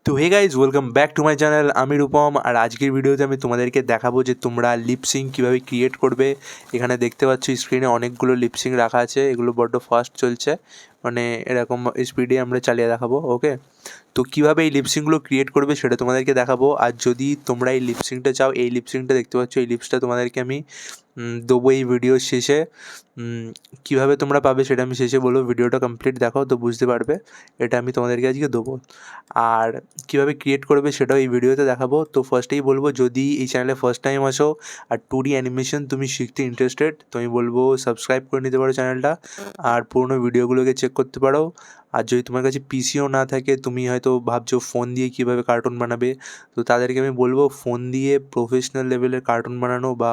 তো hey guys, welcome back to my channel. আমি রূপম, আর আজকের ভিডিওতে আমি তোমাদেরকে দেখাবো যে তোমরা লিপসিং কীভাবে ক্রিয়েট করবে। এখানে দেখতে পাচ্ছ স্ক্রিনে অনেকগুলো লিপসিং রাখা আছে, এগুলো বড্ড ফাস্ট চলছে, মানে এরকম স্পিডে আমরা চালিয়ে দেখাবো। ওকে, তো কীভাবে এই লিপসিংগুলো ক্রিয়েট করবে সেটা তোমাদেরকে দেখাবো। আর যদি তোমরা এই লিপসিংটা চাও, এই লিপসিংটা দেখতে পাচ্ছ, এই লিপসটা তোমাদেরকে আমি দেবো এই ভিডিওর শেষে। কীভাবে তোমরা পাবে সেটা আমি শেষে বলবো, ভিডিওটা কমপ্লিট দেখো তো বুঝতে পারবে। এটা আমি তোমাদেরকে আজকে দেবো, আর কীভাবে ক্রিয়েট করবে সেটাও এই ভিডিওতে দেখাবো। তো ফার্স্টেই বলবো, যদি এই চ্যানেলে ফার্স্ট টাইম আসো আর 2D অ্যানিমেশন তুমি শিখতে ইন্টারেস্টেড, তো আমি বলবো সাবস্ক্রাইব করে নিতে পারো চ্যানেলটা, আর পুরোনো ভিডিওগুলোকে চেক করতে পারো। আর যদি তোমার কাছে পিসিও না থাকে, তুমি হয়তো ভাবছো ফোন দিয়ে কীভাবে কার্টুন বানাবে, তো তাদেরকে আমি বলবো ফোন দিয়ে প্রফেশনাল লেভেলের কার্টুন বানানো বা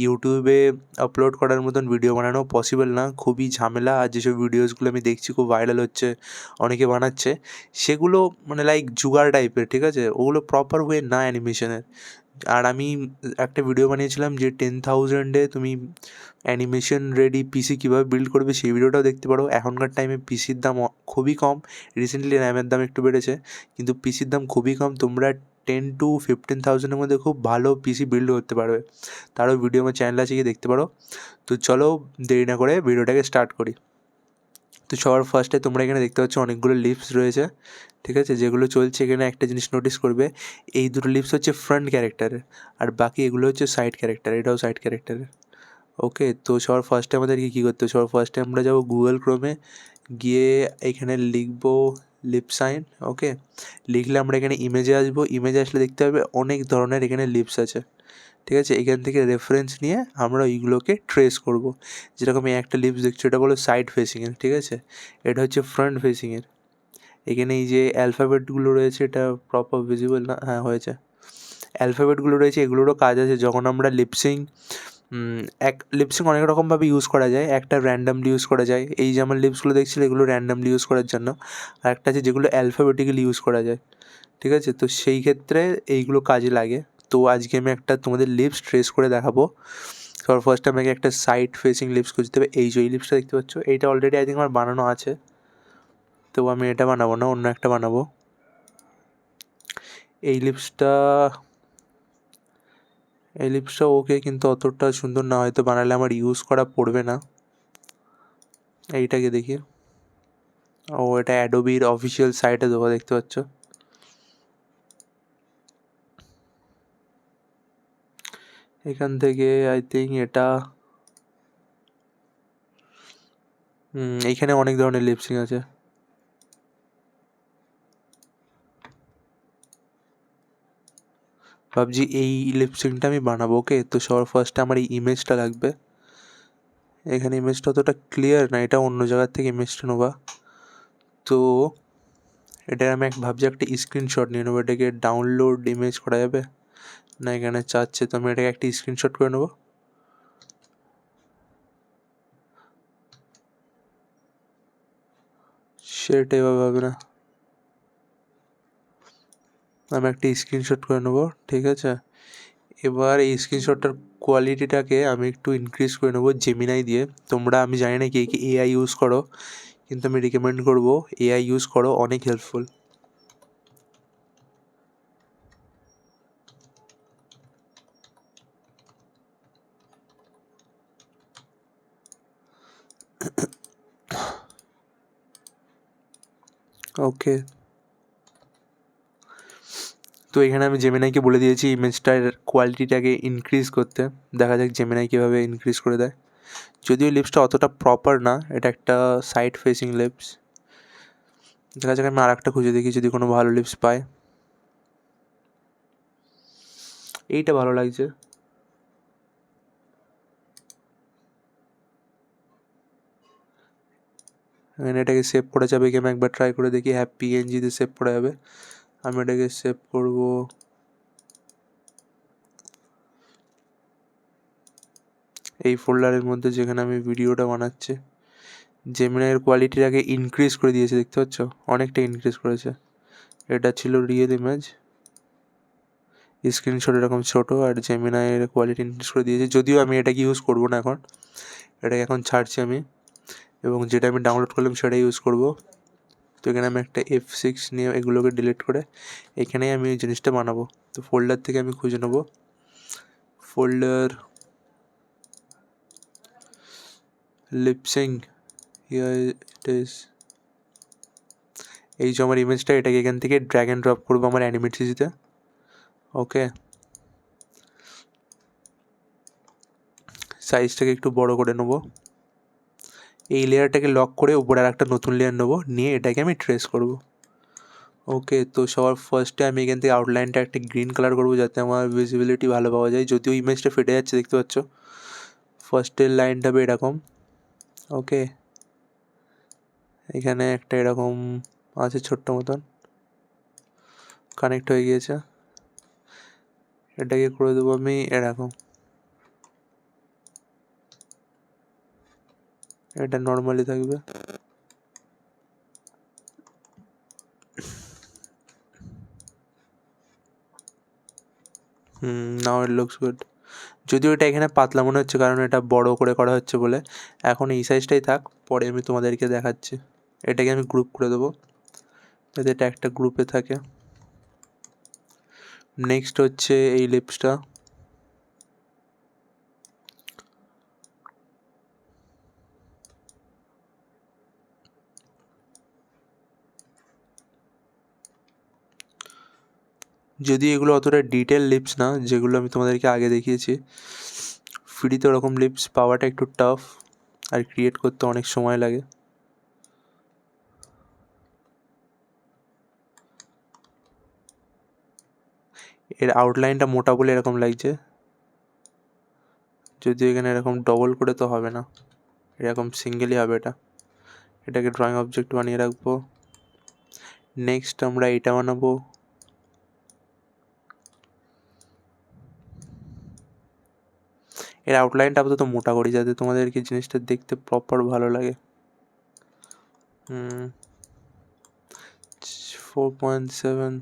ইউটিউবে আপলোড করার মতন ভিডিও বানানো পসিবল না, খুবই ঝামেলা। আর যেসব ভিডিওসগুলো আমি দেখছি খুব ভাইরাল হচ্ছে, অনেকে বানাচ্ছে, সেগুলো মানে লাইক জুগার টাইপের, ঠিক আছে? ওগুলো প্রপার ওয়ে না অ্যানিমেশনের। আর আমি একটা ভিডিও বানিয়েছিলাম যে 10,000-এ তুমি অ্যানিমেশন রেডি পিসি কীভাবে বিল্ড করবে, সেই ভিডিওটাও দেখতে পারো। এখনকার টাইমে পিসির দাম খুবই কম, রিসেন্টলি র্যামের দাম একটু বেড়েছে, কিন্তু পিসির দাম খুবই কম। তোমরা 10,000-15,000-এর মধ্যে খুব ভালো পিসি বিল্ড করতে পারবে। তারও ভিডিও আমার চ্যানেল আছে, গিয়ে দেখতে পারো। তো চলো দেরি না করে ভিডিওটাকে স্টার্ট করি। তো সবার ফার্স্টে তোমরা এখানে দেখতে পাচ্ছ অনেকগুলো লিপস রয়েছে, ঠিক আছে, যেগুলো চলছে। এখানে একটা জিনিস নোটিস করবে, এই দুটো লিপস হচ্ছে ফ্রন্ট ক্যারেক্টারের, আর বাকি এগুলো হচ্ছে সাইড ক্যারেক্টার, এটাও সাইড ক্যারেক্টারের। ওকে, তো সবার ফার্স্টে আমাদেরকে কী করতে হবে? সবার ফার্স্টে আমরা যাবো গুগল ক্রোমে, গিয়ে এখানে লিখবো লিপ সাইন। ওকে, লিখলে আমরা এখানে ইমেজে আসবো। ইমেজে আসলে দেখতে হবে অনেক ধরনের এখানে লিপস আছে, ঠিক আছে? এখান থেকে রেফারেন্স নিয়ে আমরা ওইগুলোকে ট্রেস করব। যেরকম এই একটা লিপস দেখছো, এটা বলো সাইড ফেসিংয়ের, ঠিক আছে? এটা হচ্ছে ফ্রন্ট ফেসিংয়ের। এখানে এই যে অ্যালফাবেটগুলো রয়েছে, এটা প্রপার ভিজিবল না? হ্যাঁ, হয়েছে। অ্যালফাবেটগুলো রয়েছে, এগুলোরও কাজ আছে। যখন আমরা লিপসিং লিপসিং অনেক রকমভাবে ইউজ করা যায়। একটা র্যান্ডামলি ইউজ করা যায়, এই যে আমার লিপসগুলো দেখছিলে, এগুলো র্যান্ডামলি ইউজ করার জন্য। আর একটা আছে যেগুলো অ্যালফাবেটিক্যালি ইউজ করা যায়, ঠিক আছে? তো সেই ক্ষেত্রে এইগুলো কাজে লাগে। তো আজকে আমি একটা তোমাদের লিপস ট্রেস করে দেখাবো। সবার ফার্স্টে আমাকে একটা সাইড ফেসিং লিপস খুঁজতে হবে। এই যে এই লিপসটা দেখতে পাচ্ছ, এইটা অলরেডি আই থিঙ্ক আমার বানানো আছে, তো আমি এটা বানাবো না, অন্য একটা বানাবো। এই লিপসটা ওকে, কিন্তু অতটা সুন্দর না, হয়তো বানালে আমার ইউজ করা পড়বে না। এইটাকে দেখি, ও এটা অ্যাডোবির অফিসিয়াল সাইটে দেবো, দেখতে পাচ্ছ। এখান থেকে আই থিঙ্ক এটা এইখানে অনেক ধরনের লিপসিং আছে। ভাবছি এই লিপসিংটা আমি বানাবো। ওকে, তো সবার ফার্স্টে আমার এই ইমেজটা লাগবে। এখানে ইমেজটা অতটা ক্লিয়ার না, এটা অন্য জায়গার থেকে ইমেজটা নেবা। তো এটা আমি ভাবছি একটা স্ক্রিনশট নিয়ে নেবো। এটাকে ডাউনলোড ইমেজ করা যাবে না? এখানে চাচ্ছে, তো আমি এটাকে একটা স্ক্রিনশট করে নেবো। সেটা এভাবে হবে না, আমি একটা স্ক্রিনশট করে নেবো, ঠিক আছে? এবার এই স্ক্রিনশটটার কোয়ালিটিটাকে আমি একটু ইনক্রিজ করে নেবো জেমিনাই দিয়ে। তোমরা, আমি জানি না কি এআই ইউজ করো, কিন্তু আমি রিকমেন্ড করবো এআই ইউজ করো, অনেক হেল্পফুল। ওকে, তো এখানে আমি জেমিনাইকে বলে দিয়েছি ইমেজটার কোয়ালিটিটাকে ইনক্রিজ করতে। দেখা যাক জেমিনাই কীভাবে ইনক্রিজ করে দেয়। যদিও লিপসটা অতটা প্রপার না, এটা একটা সাইড ফেসিং লিপস। দেখা যাক, আমি আর একটা খুঁজে দেখি যদি কোনো ভালো লিপস পাই। এইটা ভালো লাগছে। এখানে এটাকে সেভ করা যাবে কি? আমি একবার ট্রাই করে দেখি। হ্যাঁ, পিএনজিতে সেভ করা যাবে। আমি এটাকে সেভ করব। এই ফোল্ডারের মধ্যে, যেখানে আমি ভিডিওটা বানাচ্ছি। জেমিনাইয়ের কোয়ালিটিটাকে ইনক্রিজ করে দিয়েছে, দেখতে পাচ্ছ? অনেকটা ইনক্রিজ করেছে। এটা ছিল রিয়েল ইমেজ, স্ক্রিনশট এরকম ছোটো, আর জেমিনাইয়ের কোয়ালিটি ইনক্রিজ করে দিয়েছে। যদিও আমি এটাকে ইউজ করবো না এখন, এটাকে এখন ছাড়ছি আমি, এবং যেটা আমি ডাউনলোড করলাম সেটা ইউজ করব। তো এখানে আমি একটা F6 নিয়ে এগুলোকে ডিলিট করে এখানেই আমি এই জিনিসটা বানাবো। তো ফোল্ডার থেকে আমি খুঁজে নেব folder lip sync, here it is. এই যে আমার ইমেজটা, এটাকে এখান থেকে ড্র্যাগ অ্যান্ড ড্রপ করবো আমার অ্যানিমেটসিতে। ওকে, সাইজটাকে একটু বড় করে নেবো। এই লেয়ারটাকে লক করে উপরে আর একটা নতুন লেয়ার নেবো, নিয়ে এটাকে আমি ট্রেস করব। ওকে, তো সবার ফার্স্টে আমি এখান থেকে আউটলাইনটা একটা গ্রিন কালার করবো যাতে আমার ভিজিবিলিটি ভালো পাওয়া যায়, যদিও ইমেজটা ফেটে যাচ্ছে দেখতে পাচ্ছ। ফার্স্টের লাইনটা হবে এরকম। ওকে, এখানে একটা এরকম আছে ছোট্ট মতন, কানেক্ট হয়ে গিয়েছে। এটাকে করে দেবো আমি এরকম, এটা নর্মালি থাকবে। নাও ইট লুকস গুড। যদিও এটা এখানে পাতলা মনে হচ্ছে কারণ এটা বড় করে করা হচ্ছে বলে। এখন এই সাইজটাই থাক, পরে আমি তোমাদেরকে দেখাচ্ছি। এটাকে আমি গ্রুপ করে দেবো যাতে এটা একটা গ্রুপে থাকে। নেক্সট হচ্ছে এই লিপসটা, যদি এগুলো অতটা ডিটেল লিপস না, যেগুলো আমি তোমাদেরকে আগে দেখিয়েছি। ফ্রিতে ওরকম লিপস পাওয়াটা একটু টাফ, আর ক্রিয়েট করতে অনেক সময় লাগে। এর আউটলাইনটা মোটা বলে এরকম লাগছে, যদিও এখানে এরকম ডবল করে তো হবে না, এরকম সিঙ্গেলই হবে এটা। এটাকে ড্রয়িং অবজেক্ট বানিয়ে রাখবো। নেক্সট আমরা এটা বানাবো। এর আউটলাইনটা আপাতত মোটা করি যাতে তোমাদেরকে জিনিসটা দেখতে প্রপার ভালো লাগে। 4.7।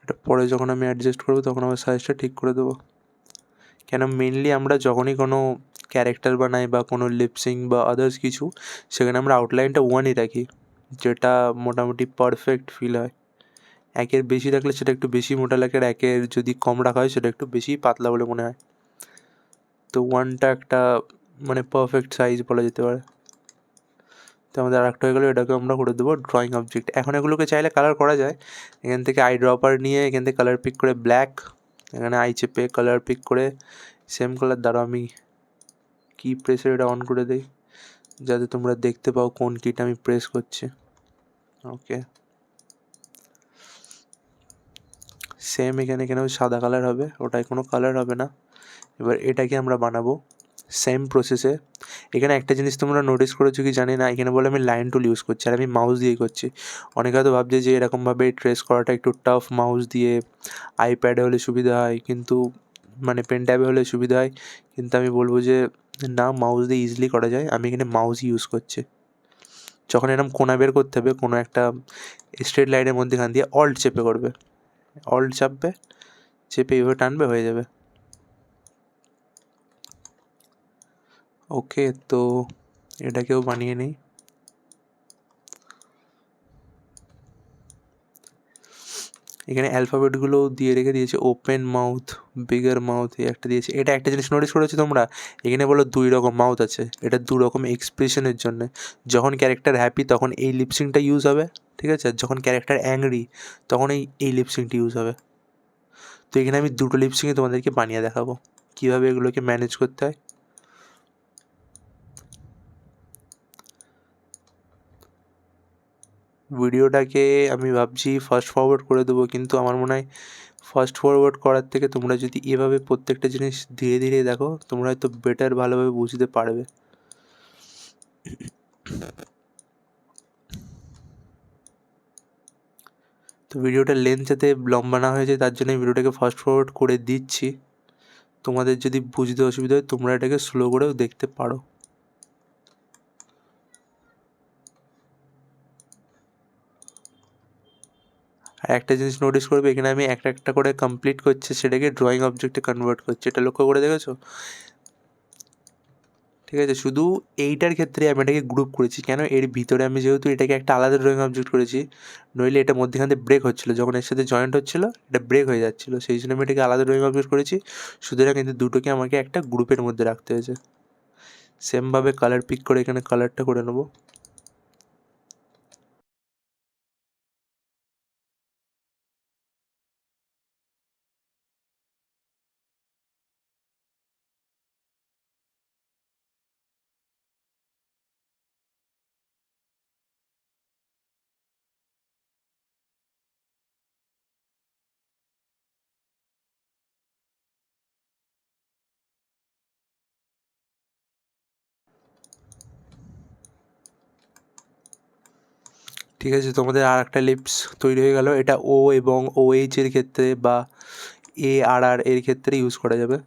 এটা পরে যখন আমি অ্যাডজাস্ট করবো তখন আমার সাইজটা ঠিক করে দেবো। কেন মেনলি আমরা যখনই কোনো ক্যারেক্টার বানাই বা কোনো লিপসিং বা আদার্স কিছু, সেখানে আমরা আউটলাইনটা ওয়ানই রাখি, যেটা মোটামুটি পারফেক্ট ফিল হয়। একের বেশি রাখলে সেটা একটু বেশি মোটা লাগে, আর একের যদি কম রাখা হয় সেটা একটু বেশি পাতলা বলে মনে হয়। তো ওয়ানটা একটা মানে পারফেক্ট সাইজ বলা যেতে পারে। তো আমাদের আর একটা হয়ে গেলো, এটাকে আমরা করে দেবো ড্রয়িং অবজেক্ট। এখন এগুলোকে চাইলে কালার করা যায়, এখান থেকে আই ড্রপার নিয়ে এখান থেকে কালার পিক করে ব্ল্যাক, এখানে আই চেপে কালার পিক করে সেম কালার দ্বারা আমি কি প্রেসের এটা অন করে দিই যাতে তোমরা দেখতে পাও কোন কিটা আমি প্রেস করছি। ওকে, সেম এখানেও সাদা কালার হবে, ওটাই কোনো কালার হবে না। এবার এটাকে আমরা বানাবো সেম প্রসেসে। এখানে একটা জিনিস তোমরা নোটিস করেছো কি জানি না, এখানে বলে আমি লাইন টুল ইউজ করছি আর আমি মাউস দিয়েই করছি। অনেকে হয়তো ভাবছে যে এরকমভাবে ট্রেস করাটা একটু টাফ, মাউস দিয়ে আইপ্যাডে হলে সুবিধা হয়, কিন্তু মানে পেন ট্যাবে হলে সুবিধা হয়, কিন্তু আমি বলবো যে না, মাউস দিয়ে ইজিলি করা যায়। আমি এখানে মাউস ইউজ করছি। যখন এরকম কোনা বের করতে হবে কোনো একটা স্ট্রেট লাইনের মধ্যেখান দিয়ে অল্ট চেপে করবে, অল্ট চাপবে, চেপে এইভাবে টানবে, হয়ে যাবে। ওকে, তো এটাকেও বানিয়ে নিই। এখানে অ্যালফাবেটগুলো দিয়ে রেখে দিয়েছে, ওপেন মাউথ, বিগার মাউথ, এই একটা দিয়েছে। এটা একটা জিনিস নোটিস করেছো তোমরা, এখানে বলো 2 রকম মাউথ আছে, এটা 2 রকম এক্সপ্রেশনের জন্য। যখন ক্যারেক্টার হ্যাপি তখন এই লিপসিংটা ইউজ হবে, ঠিক আছে, আর যখন ক্যারেক্টার অ্যাংরি তখন এই লিপসিংটা ইউজ হবে। তো এখানে আমি দুটো লিপসিংই তোমাদেরকে বানিয়ে দেখাবো কীভাবে এগুলোকে ম্যানেজ করতে হয়। ভিডিওটাকে আমি ভাবছি ফাস্ট ফরওয়ার্ড করে দেবো, কিন্তু আমার মনে হয় ফাস্ট ফরওয়ার্ড করার থেকে তোমরা যদি এভাবে প্রত্যেকটা জিনিস ধীরে ধীরে দেখো, তোমরা হয়তো বেটার ভালোভাবে বুঝতে পারবে। তো ভিডিওটা লেন্থ যাতে লম্বা না হয়ে যায় তার জন্য ভিডিওটাকে ফাস্ট ফরওয়ার্ড করে দিচ্ছি। তোমাদের যদি বুঝতে অসুবিধা হয় তোমরা এটাকে স্লো করেও দেখতে পারো। আর একটা জিনিস নোটিস করবে, এখানে আমি একটা একটা করে কমপ্লিট করছি, সেটাকে ড্রয়িং অবজেক্টে কনভার্ট করছি। এটা লক্ষ্য করে দেখেছো? ঠিক আছে, শুধু এইটার ক্ষেত্রে আমি এটাকে গ্রুপ করেছি কেন, এর ভিতরে আমি যেহেতু এটাকে একটা আলাদা ড্রয়িং অবজেক্ট করেছি, নইলে এটা মধ্যেখান দিয়ে ব্রেক হচ্ছিলো, যখন এর সাথে জয়েন্ট হচ্ছিলো এটা ব্রেক হয়ে যাচ্ছিলো, সেই জন্য আমি এটাকে আলাদা ড্রয়িং অবজেক্ট করেছি। সুতরাং কিন্তু দুটোকে আমাকে একটা গ্রুপের মধ্যে রাখতে হয়েছে। সেমভাবে কালার পিক করে এখানে কালারটা করে নেবো। ঠিক আছে, তোমাদের আর একটা লিপস তৈরি হয়ে গেল। এটা ও এবং ও এইচ এর ক্ষেত্রে বা এ আর আর এর ক্ষেত্রে ইউজ করা যাবে।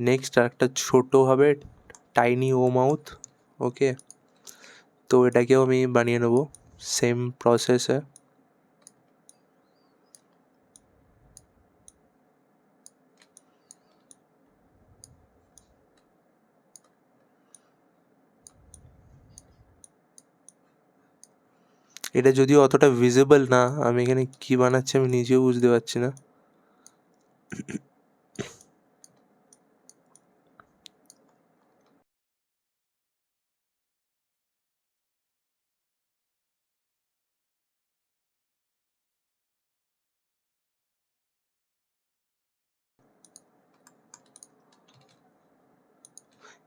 নেক্সট আর একটা ছোটো হবে টাইনি ও মাউথ। ওকে, তো এটাকেও আমি বানিয়ে নেবো সেম প্রসেসে। এটা যদিও অতটা ভিজিবল না, আমি এখানে কি বানাচ্ছি আমি নিজেও বুঝতে পারছি না।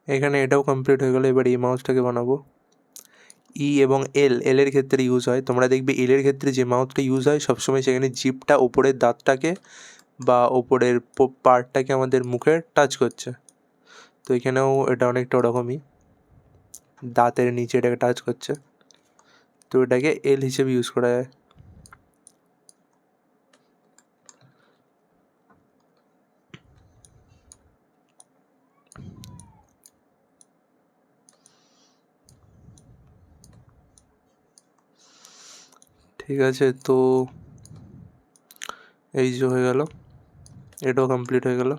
এখানে এটাও কমপ্লিট হয়ে গেলো। এবার এই মাউসটাকে বানাবো। ই এবং এল, এল এর ক্ষেত্রে ইউজ হয়, তোমরা দেখবে এল এর ক্ষেত্রে যে মাউথটা ইউজ হয় সবসময় সেখানে জিপটা ওপরের দাঁতটাকে বা ওপরের পার্টটাকে আমাদের মুখে টাচ করছে। তো এখানেও এটা অনেকটা ওরকমই, দাঁতের নিচে এটাকে টাচ করছে, তো এটাকে এল হিসেবে ইউজ করা যায়। ঠিক আছে, তো এই যে হয়ে গেল, এটাও কমপ্লিট হয়ে গেল।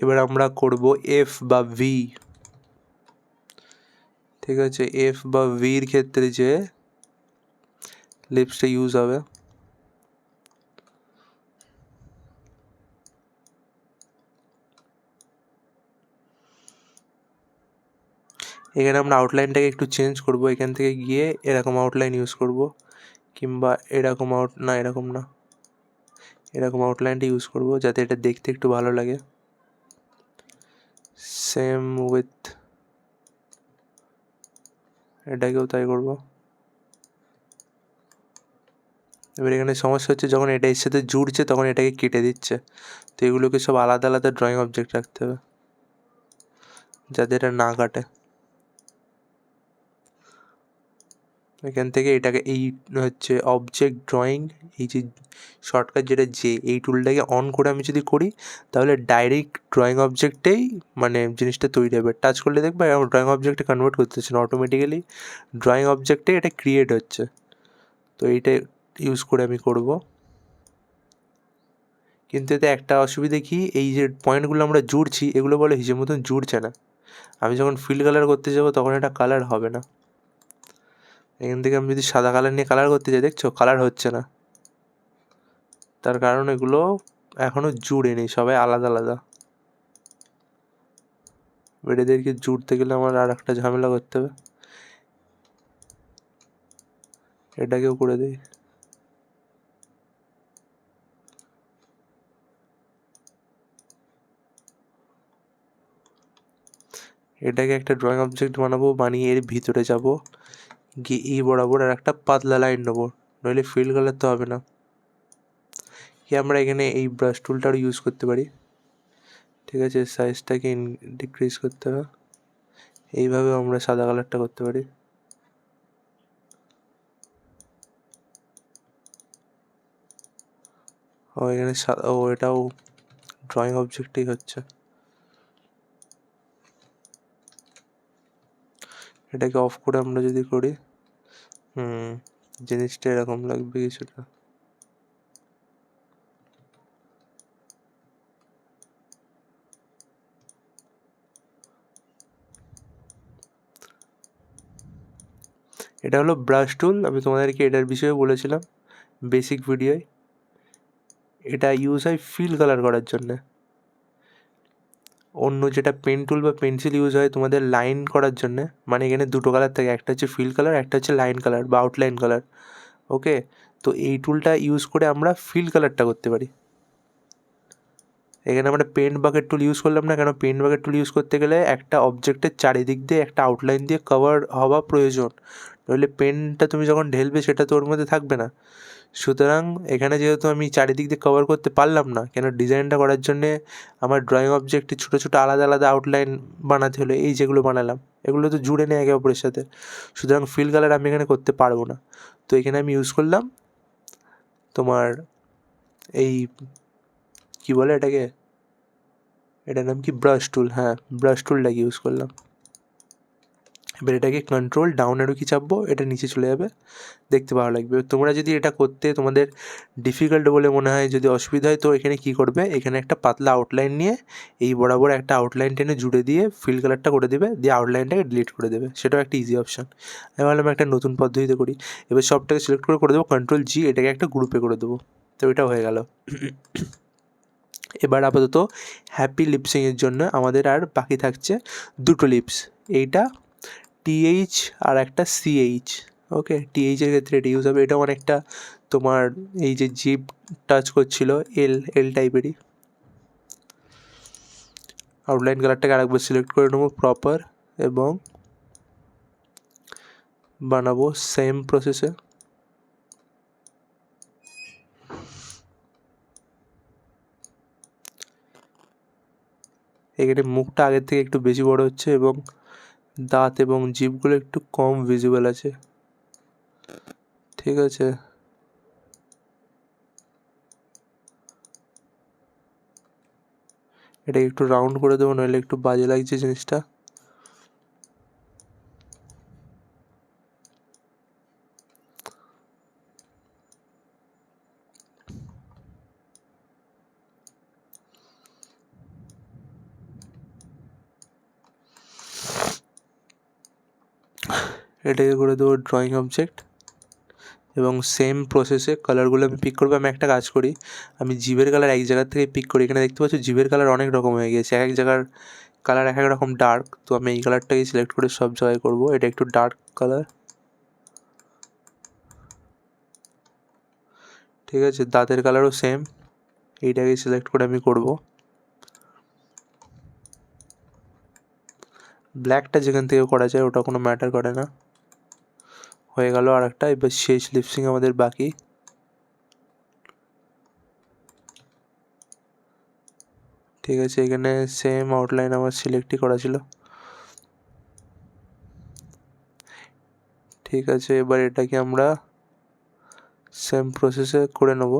এবার আমরা করব এফ বা ভি। ঠিক আছে, এফ বা ভির ক্ষেত্রে যে লিপসটা ইউজ হবে, এখানে আমরা আউটলাইনটাকে একটু চেঞ্জ করব, এখান থেকে গিয়ে এরকম আউটলাইন ইউজ করব, কিংবা এরকম না এরকম না, এরকম আউটলাইনটা ইউজ করব যাতে এটা দেখতে একটু ভালো লাগে। সেম উইথ এটাকেও তাই করব। এবার এখানে সমস্যা হচ্ছে যখন এটা এর সাথে জুড়ছে তখন এটাকে কেটে দিচ্ছে, তো এগুলোকে সব আলাদা আলাদা ড্রয়িং অবজেক্ট রাখতে হবে যাতে এটা না কাটে। এখান থেকে এটাকে এই হচ্ছে অবজেক্ট ড্রয়িং, এই যে শর্টকাট যেটা যে এই টুলটাকে অন করে আমি যদি করি তাহলে ডাইরেক্ট ড্রয়িং অবজেক্টেই মানে জিনিসটা তৈরি হবে। টাচ করলে দেখবে ড্রয়িং অবজেক্টে কনভার্ট করতেছে না, অটোমেটিক্যালি ড্রয়িং অবজেক্টে এটা ক্রিয়েট হচ্ছে। তো এইটা ইউজ করে আমি করব, কিন্তু এতে একটা অসুবিধা কি, এই যে পয়েন্টগুলো আমরা জুড়ছি এগুলো বলে হিসেব মতন জুড়ছে না। আমি যখন ফিল কালার করতে যাব তখন এটা কালার হবে না। এখান থেকে আমি যদি সাদা কালার নিয়ে কালার করতে যাই, দেখছো কালার হচ্ছে না, তার কারণ এগুলো এখনও জুড়েনি, সবাই আলাদা আলাদা। এদেরকে জুড়তে গেলে আমার আর একটা ঝামেলা করতে হবে। এটাকেও করে দিই। এটাকে একটা ড্রয়িং অবজেক্ট বানাবো, বানিয়ে এর ভিতরে যাব, গিয়ে এই বরাবর আর একটা পাতলা লাইন নেবো, নইলে ফিল কালার তো হবে না। কি আমরা এখানে এই ব্রাশ টুলটাও ইউজ করতে পারি। ঠিক আছে, সাইজটাকে ডিক্রিজ করতে হবে, এইভাবে আমরা সাদা কালারটা করতে পারি। ও এখানে ও এটাও ড্রয়িং অবজেক্টেই হচ্ছে। এটাকে অফ করে আমরা যদি করি জিনিসটা এরকম লাগবে কিছুটা। এটা হলো ব্রাশ টুল, আমি তোমাদেরকে এটার বিষয়ে বলেছিলাম বেসিক ভিডিওয়। এটা ইউজ হয় ফিল কালার করার জন্যে। অন্য যেটা পেন টুল বা পেন্সিল ইউজ হয় তোমাদের লাইন করার জন্যে, মানে এখানে দুটো কালার থাকে, একটা হচ্ছে ফিল কালার, একটা হচ্ছে লাইন কালার বা আউটলাইন কালার। ওকে, তো এই টুলটা ইউজ করে আমরা ফিল কালারটা করতে পারি। এখানে আমরা পেন্ট বাকেট টুল ইউজ করলাম না, কেন পেন্ট বাকেট টুল ইউজ করতে গেলে একটা অবজেক্টের চারিদিক দিয়ে একটা আউটলাইন দিয়ে কভার হওয়া প্রয়োজন, নইলে পেনটা তুমি যখন ঢেলবে সেটা তো ওর মধ্যে থাকবে না। সুতরাং এখানে যেহেতু আমি চারিদিক দিয়ে কভার করতে পারলাম না, কেন ডিজাইনটা করার জন্যে আমার ড্রয়িং অবজেক্টে ছোটো ছোটো আলাদা আলাদা আউটলাইন বানাতে হলো, এই যেগুলো বানালাম এগুলো তো জুড়ে নেই একে অপরের সাথে। সুতরাং ফিল কালার আমি এখানে করতে পারবো না। তো এখানে আমি ইউজ করলাম তোমার এই কী বলে এটাকে, এটার নাম কি, ব্রাশ টুল। হ্যাঁ, ব্রাশ টুলটাকে ইউজ করলাম। এবার এটাকে কন্ট্রোল ডাউন অ্যারো কি চাপবো, এটা নিচে চলে যাবে, দেখতে ভালো লাগবে। তোমরা যদি এটা করতে তোমাদের ডিফিকাল্ট বলে মনে হয়, যদি অসুবিধা হয়, তো এখানে কি করবে, এখানে একটা পাতলা আউটলাইন নিয়ে এই বরাবর একটা আউটলাইন টেনে জুড়ে দিয়ে ফিল কালারটা করে দেবে, দিয়ে আউটলাইনটাকে ডিলিট করে দেবে। সেটাও একটা ইজি অপশান। আমি ভাবলাম একটা নতুন পদ্ধতিতে করি। এবার সবটাকে সিলেক্ট করে দেবো কন্ট্রোল জি, এটাকে একটা গ্রুপে করে দেবো। তো এটা হয়ে গেল। এবার আপাতত হ্যাপি লিপসিংয়ের জন্য আমাদের আর বাকি থাকছে দুটো লিপস, এইটা টিএইচ আর একটা সিএইচ। ওকে, টিএইচের ক্ষেত্রে এটা ইউজ হবে। এটা অনেকটা তোমার এই যে জিপ টাচ করছিল এল টাইপেরই। আউটলাইন কালারটাকে আরেকবার সিলেক্ট করে নেবো প্রপার, এবং বানাবো সেম প্রসেসে। এখানে মুখটা আগের থেকে একটু বেশি বড় হচ্ছে এবং দাঁত এবং জিভগুলো একটু কম ভিজিবল আছে। ঠিক আছে, এটাকে একটু রাউন্ড করে দেবো, নইলে একটু বাজে লাগছে জিনিসটা। এটাকে করে দেবো ড্রয়িং অবজেক্ট, এবং সেম প্রসেসে কালারগুলো আমি পিক করবো। আমি একটা কাজ করি, আমি জিভের কালার এক জায়গার থেকে পিক করি। এখানে দেখতে পাচ্ছ জিভের কালার অনেক রকম হয়ে গিয়েছে, এক এক জায়গার কালার এক এক রকম ডার্ক। তো আমি এই কালারটাকেই সিলেক্ট করে সব জায়গায় করবো, এটা একটু ডার্ক কালার। ঠিক আছে, দাঁতের কালারও সেম, এইটাকে সিলেক্ট করে আমি করব। ব্ল্যাকটা যেখান থেকে করা যায় ওটা কোনো ম্যাটার করে না। হয়ে গেল আর একটা। এবার শেষ লিপসিং আমাদের বাকি। ঠিক আছে, এখানে সেম আউটলাইন আমার সিলেক্টই করা ছিল। ঠিক আছে, এবার এটাকে আমরা সেম প্রসেসে করে নেব।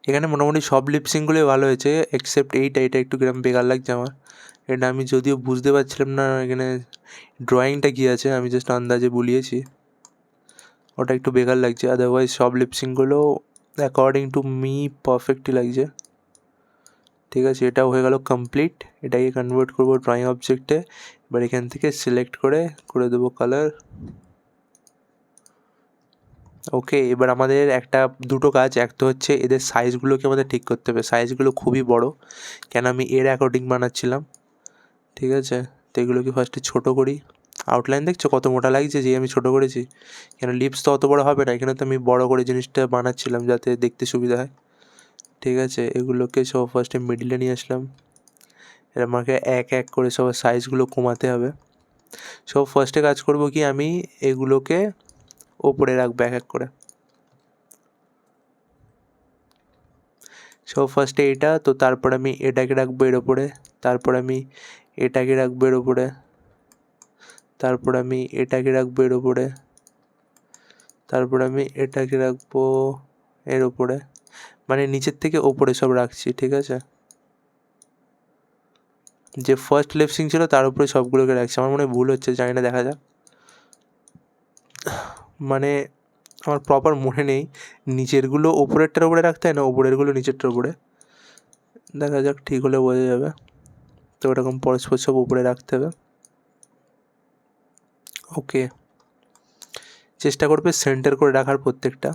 এখানে মোটামুটি সব লিপসিংগুলোই ভালো হয়েছে, এক্সেপ্ট এটা একটু গ্রাম বেকার লাগছে আমার। এটা আমি যদিও বুঝতে পারছিলাম না এখানে ড্রয়িংটা কী আছে, আমি জাস্ট আন্দাজে বলিয়েছি, ওটা একটু বেকার লাগছে। আদারওয়াইজ সব লিপসিংগুলো অ্যাকর্ডিং টু মি পারফেক্টই লাগছে। ঠিক আছে, এটাও হয়ে গেল কমপ্লিট। এটাকে কনভার্ট করবো ড্রয়িং অবজেক্টে। এবার এখান থেকে সিলেক্ট করে দেবো কালার। ওকে, এবার আমাদের দুটো কাজ। এক তো হচ্ছে এদের সাইজগুলোকে আমাদের ঠিক করতে হবে, সাইজগুলো খুবই বড়, কেন আমি এর অ্যাকর্ডিং বানাচ্ছিলাম। ঠিক আছে, তো এগুলোকে ফার্স্টে ছোটো করি, আউটলাইন দেখছো কত মোটা লাগছে যে আমি ছোটো করেছি? কেন লিপস তো অত বড় হবে না, এখানে তো আমি বড় করে জিনিসটা বানাচ্ছিলাম যাতে দেখতে সুবিধা হয়। ঠিক আছে, এগুলোকে সব ফার্স্টে মিডলে নিয়ে আসলাম। এর আমাকে এক এক করে সব সাইজগুলো কমাতে হবে। সব ফার্স্টে কাজ করব কি, আমি এগুলোকে ওপরে রাখবো এক এক করে। সব ফার্স্টে এটা, তো তারপর আমি এটাকে রাখবো এর ওপরে, তারপর আমি এটাকে রাখবো এর ওপরে, তারপর আমি এটাকে রাখবো এর ওপরে, তারপর আমি এটাকে রাখবো এর ওপরে, মানে নিচের থেকে ওপরে সব রাখছি। ঠিক আছে, যে ফার্স্ট লিপসিং ছিল তার উপরে সবগুলোকে রাখছি। আমার মনে হয় ভুল হচ্ছে, জানি না, দেখা যাক। মানে আমার প্রপার মনে নেই নিচেরগুলো ওপরেরটার উপরে রাখতে হয় না ওপরেরগুলো নিচেরটার উপরে। দেখা যাক, ঠিক হলে বোঝা যাবে। তো ওরকম পরস্পর সব উপরে রাখতে হবে। ওকে, চেষ্টা করবে সেন্টার করে রাখার প্রত্যেকটা।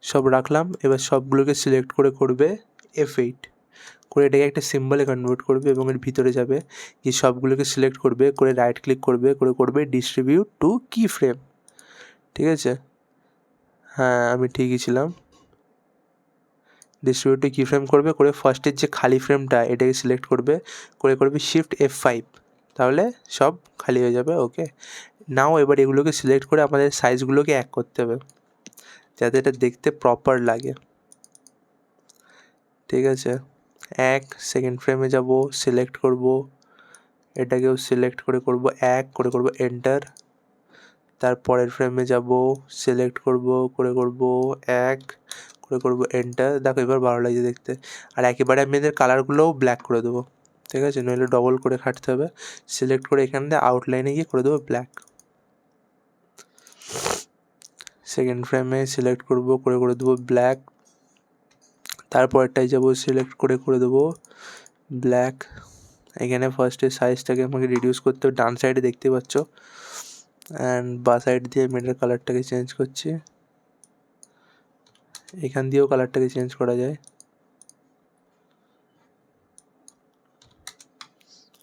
সব রাখলাম, এবার সবগুলোকে সিলেক্ট করে করবে F8 করে, এটাকে একটা সিম্বলে কনভার্ট করবে এবং এর ভিতরে যাবে, যে সবগুলোকে সিলেক্ট করবে করে রাইট ক্লিক করবে করে করবে ডিস্ট্রিবিউট টু কি ফ্রেম। ঠিক আছে, হ্যাঁ আমি ঠিকই ছিলাম। ডিস্ট্রিবিউট টু কি ফ্রেম করবে করে ফার্স্টের যে খালি ফ্রেমটা এটাকে সিলেক্ট করবে করে করবে শিফট F5, তাহলে সব খালি হয়ে যাবে। ওকে, নাও এবার এগুলোকে সিলেক্ট করে আমাদের সাইজগুলোকে এক করতে হবে যাতে এটা দেখতে প্রপার লাগে। ঠিক আছে, এক সেকেন্ড ফ্রেমে যাব, সিলেক্ট করব, এটাকেও সিলেক্ট করে করব এক করে করব এন্টার। তারপরের ফ্রেমে যাব, সিলেক্ট করব করে করব এক করে করব এন্টার। দেখো এবার ভালো লাগছে দেখতে। আর একেবারে আমি এদের কালারগুলোও ব্ল্যাক করে দেবো। ঠিক আছে, নইলে ডবল করে খাটতে হবে। সিলেক্ট করে এখান থেকে আউটলাইনে গিয়ে করে দেবো ব্ল্যাক। সেকেন্ড ফ্রেমে সিলেক্ট করব করে করে দেবো ব্ল্যাক। তারপরটাই যাব, সিলেক্ট করে করে দেবো ব্ল্যাক। এখানে ফার্স্টে সাইজটাকে আমাকে রিডিউস করতে হবে, ডান সাইডে দেখতে পাচ্ছ, অ্যান্ড বা সাইড দিয়ে মিডের কালারটাকে চেঞ্জ করছি। এখান দিয়েও কালারটাকে চেঞ্জ করা যায়।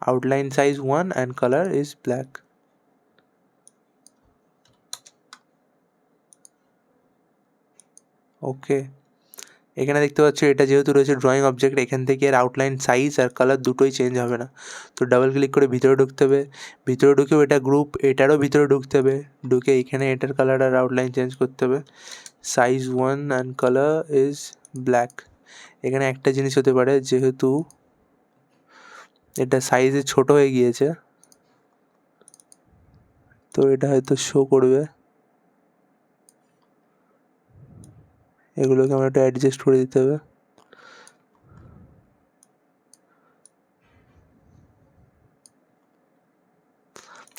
Outline size 1 and colour is black. Okay, এখানে দেখতে পাচ্ছ এটা যেহেতু রয়েছে ড্রয়িং অবজেক্ট, এখান থেকে এর আউটলাইন সাইজ আর কালার দুটোই চেঞ্জ হবে না। তো ডাবল ক্লিক করে ভিতরে ঢুকতে হবে, ভিতরে ঢুকেও এটা গ্রুপ, এটারও ভিতরে ঢুকতে হবে, ঢুকে এখানে এটার কালার আর আউটলাইন চেঞ্জ করতে হবে। Size 1 and colour is black. এখানে একটা জিনিস হতে পারে, যেহেতু এটা সাইজে ছোট হয়ে গিয়েছে তো এটা হয়তো শো করবে। এগুলোকে আমরা একটু অ্যাডজাস্ট করে দিতে হবে।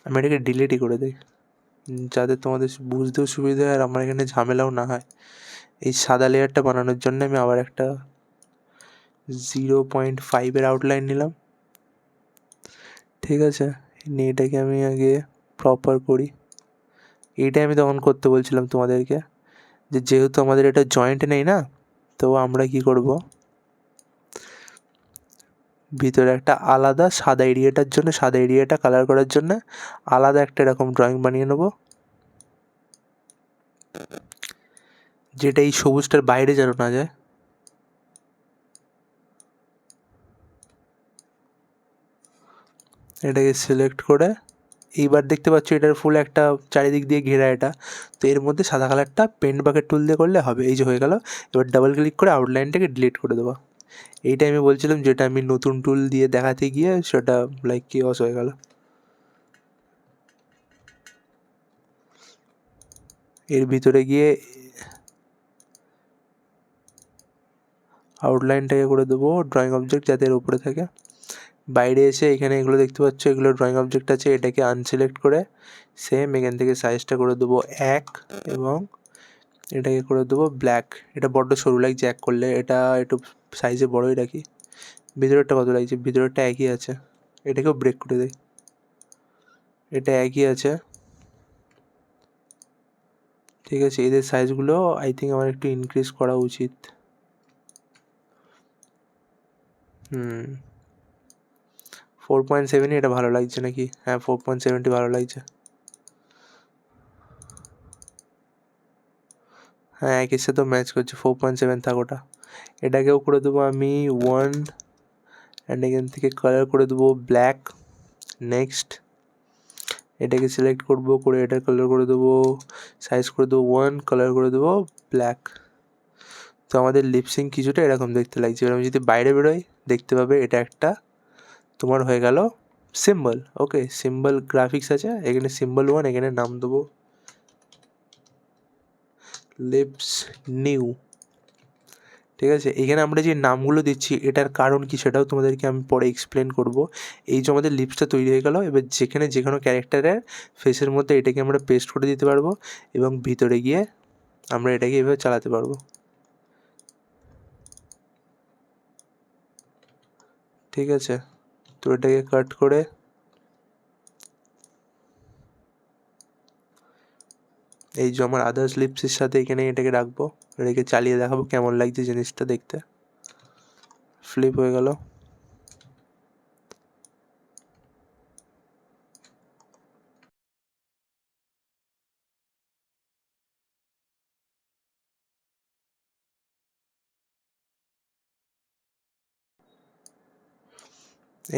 আমি এটাকে ডিলিটই করে দিই যাতে তোমাদের বুঝতেও সুবিধা হয় আর আমার এখানে ঝামেলাও না হয়। এই সাদা লেয়ারটা বানানোর জন্য আমি আবার একটা 0.5 আউটলাইন নিলাম। ঠিক আছে, নিয়ে এটাকে আমি আগে প্রপার করি। এইটাই আমি তখন করতে বলছিলাম তোমাদেরকে, যে যেহেতু আমাদের এটা জয়েন্ট নেই না, তো আমরা কি করব, ভিতরে একটা আলাদা সাদা এরিয়াটার জন্য, সাদা এরিয়াটা কালার করার জন্য আলাদা একটা এরকম ড্রয়িং বানিয়ে নেব, যেটা এই সবুজটার বাইরে যেন না যায়। এটাকে সিলেক্ট করে এইবার দেখতে পাচ্ছ এটার ফুল একটা চারিদিক দিয়ে ঘেরা এটা, তো এর মধ্যে সাদা কালারটা পেন্ট বাকেট টুল দিয়ে করলে হবে। এই যে হয়ে গেল। এবার ডাবল ক্লিক করে আউটলাইনটাকে ডিলিট করে দেবো। এইটাই আমি বলছিলাম, যেটা আমি নতুন টুল দিয়ে দেখাতে গিয়ে সেটা লাইক কিওস হয়ে গেল। এর ভিতরে গিয়ে আউটলাইনটাকে করে দেবো ড্রয়িং অবজেক্ট যাতে এর উপরে থাকে। বাইরে এসে এখানে এগুলো দেখতে পাচ্ছ, এগুলো ড্রয়িং অবজেক্ট আছে, এটাকে আনসিলেক্ট করে সেম এখান থেকে সাইজটা করে দেবো এক এবং এটাকে করে দেবো ব্ল্যাক। এটা বড্ড সরু লাগছে এক করলে, এটা একটু সাইজে বড়োই রাখি। ভিতরেরটা কত লাগছে, ভিতরেরটা একই আছে, এটাকেও ব্রেক করে দেয়, এটা একই আছে। ঠিক আছে, এদের সাইজগুলো আই থিঙ্ক আমার একটু ইনক্রিজ করা উচিত। 4.7 এটা ভালো লাগছে নাকি? হ্যাঁ 4.7টি ভালো লাগছে। হ্যাঁ একের সাথেও ম্যাচ করছে, 4.7 থাক ওটা। এটাকেও করে দেবো আমি 1 অ্যান্ড এখান থেকে কালার করে দেবো ব্ল্যাক। নেক্সট এটাকে সিলেক্ট করবো, করে এটা কালার করে দেবো, সাইজ করে দেবো 1, কালার করে দেবো ব্ল্যাক। তো আমাদের লিপসিং কিছুটা এরকম দেখতে লাগছে। এবার আমি যদি বাইরে বেরোই দেখতে পাবে এটা একটা তোমার হয়ে গেল সিম্বল। ওকে, সিম্বল গ্রাফিক্স আছে, এখানে সিম্বল 1, এখানে নাম দেবো লিপস নিউ। ঠিক আছে, এখানে আমরা যে নামগুলো দিচ্ছি এটার কারণ কি সেটাও তোমাদেরকে আমি পরে এক্সপ্লেন করব। এই যে আমাদের লিপসটা তৈরি হয়ে গেল, এবার যেখানে যে কোনো ক্যারেক্টারের ফেসের মধ্যে এটাকে আমরা পেস্ট করে দিতে পারবো এবং ভিতরে গিয়ে আমরা এটাকে এভাবে চালাতে পারবো। ঠিক আছে, তো এটাকে কাট করে এই যে আমার আদার্স লিপসের সাথে এখানে এটাকে রাখবো, এটাকে চালিয়ে দেখাবো কেমন লাগছে জিনিসটা দেখতে। ফ্লিপ হয়ে গেল।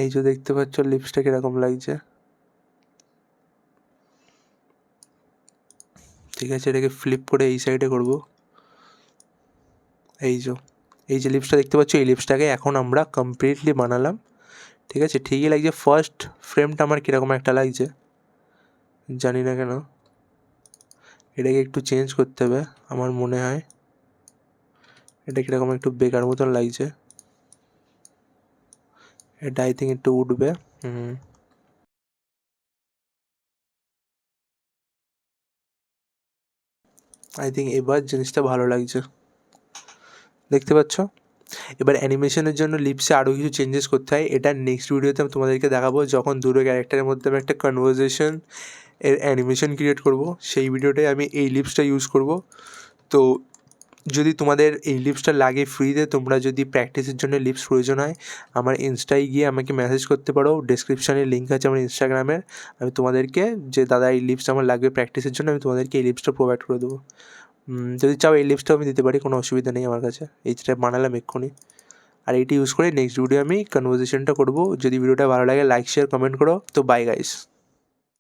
এই যে দেখতে পাচ্ছ লিপসটা কিরকম লাগছে। ঠিক আছে, এটাকে ফ্লিপ করে এই সাইডে করব। এই যে লিপসটা দেখতে পাচ্ছ, এই লিপসটাকে এখন আমরা কমপ্লিটলি বানালাম। ঠিক আছে, ঠিকই লাগছে। ফার্স্ট ফ্রেমটা আমার কীরকম একটা লাগছে জানি না কেন, এটাকে একটু চেঞ্জ করতে হবে আমার মনে হয়। এটা কীরকম একটু বেকার মতন লাগছে, এটা আই থিঙ্ক একটু উঠবে। আই থিঙ্ক এবার জিনিসটা ভালো লাগছে, দেখতে পাচ্ছ। এবার অ্যানিমেশনের জন্য লিপসে আরও কিছু চেঞ্জেস করতে হয়, এটা নেক্সট ভিডিওতে আমি তোমাদেরকে দেখাবো। যখন দুটো ক্যারেক্টারের মধ্যে আমি একটা কনভারসেশন এর অ্যানিমেশন ক্রিয়েট করব, সেই ভিডিওটাই আমি এই লিপসটা ইউজ করব। তো যদি তোমাদের এই লিপসটা লাগে ফ্রিতে, তোমরা যদি প্র্যাকটিসের জন্য লিপস প্রয়োজন হয়, আমার ইনস্টায় গিয়ে আমাকে মেসেজ করতে পারো, ডেসক্রিপশানে লিঙ্ক আছে আমার ইনস্টাগ্রামের। আমি তোমাদেরকে যে দাদা এই লিপস আমার লাগবে প্র্যাকটিসের জন্য, আমি তোমাদেরকে এই লিপসটা প্রোভাইড করে দেবো। যদি চাও এই লিপসটাও আমি দিতে পারি, কোনো অসুবিধা নেই আমার কাছে। এইটা বানালাম এক্ষুনি, আর এইটি ইউজ করে নেক্সট ভিডিও আমি কনভারসেশনটা করবো। যদি ভিডিওটা ভালো লাগে লাইক শেয়ার কমেন্ট করো। তো বাই গাইস।